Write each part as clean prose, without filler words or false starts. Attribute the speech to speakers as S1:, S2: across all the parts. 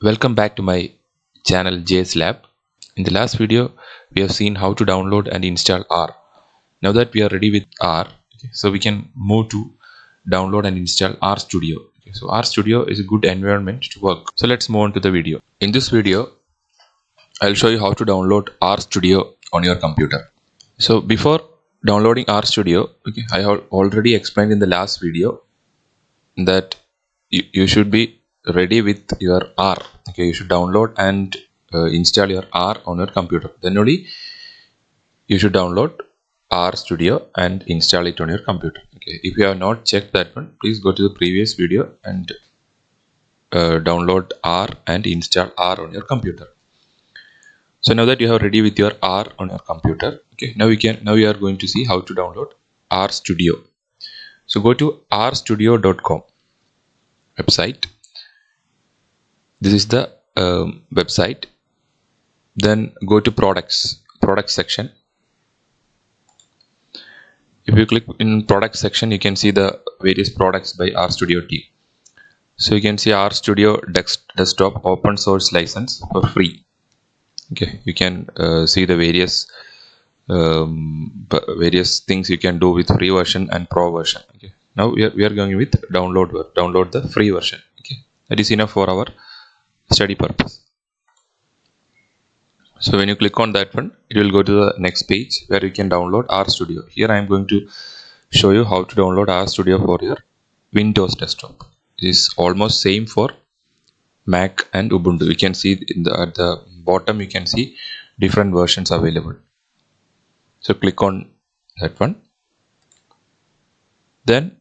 S1: Welcome back to my channel JS Lab. In the last video, we have seen how to download and install R. Now that we are ready with R, so we can move to download and install R Studio. So R Studio is a good environment to work. So let's move on to the video. In this video, I'll show you how to download R Studio on your computer. So before downloading R Studio, I have already explained in the last video that you should be ready with your R. You should download and install your R on your computer. Then only you should download R Studio and install it on your computer. If you have not checked that one, please go to the previous video and download R and install R on your computer. So now that you are ready with your R on your computer, now we are going to see how to download R Studio. So go to rstudio.com website. This is the website. Then go to products section. If you click in product section, you can see the various products by R Studio team. So you can see R Studio desktop open source license for free. You can see the various things you can do with free version and pro version. Now we are going with download the free version. That is enough for our study purpose. So when you click on that one, it will go to the next page where you can download R Studio. Here I am going to show you how to download R Studio for your Windows desktop. It is almost same for Mac and Ubuntu. You can see at the bottom you can see different versions available. So click on that one. Then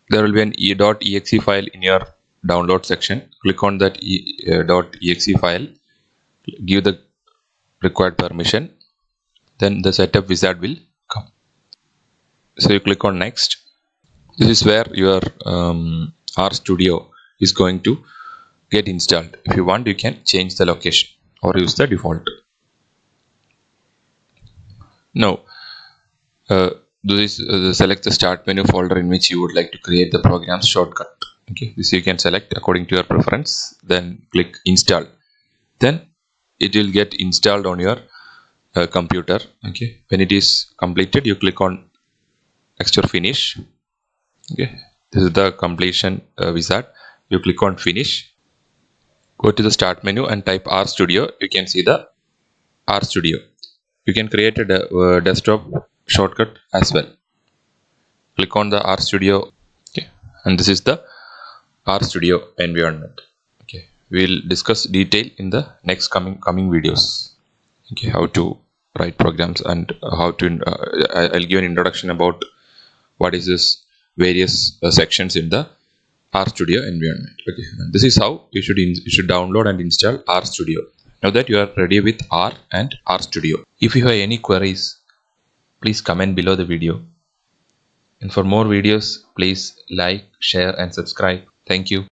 S1: there will be an .exe file in your download section. Click on that .exe file. Give the required permission. Then the setup wizard will come. So you click on next. This is where your R Studio is going to get installed. If you want, you can change the location or use the default. Now select the start menu folder in which you would like to create the program's shortcut. This you can select according to your preference. Then click install. Then it will get installed on your computer. When it is completed, you click on next or finish. This is the completion wizard. You click on finish. Go to the start menu and type R Studio. You can see the R Studio. You can create a desktop shortcut as well. Click on the R Studio. And this is the R Studio environment. We'll discuss detail in the next coming videos. How to write programs and how to I'll give an introduction about what is this various sections in the R Studio environment. This is how you should download and install R Studio. Now that you are ready with R and R Studio. If you have any queries, please comment below the video. And for more videos, please like, share and subscribe. Thank you.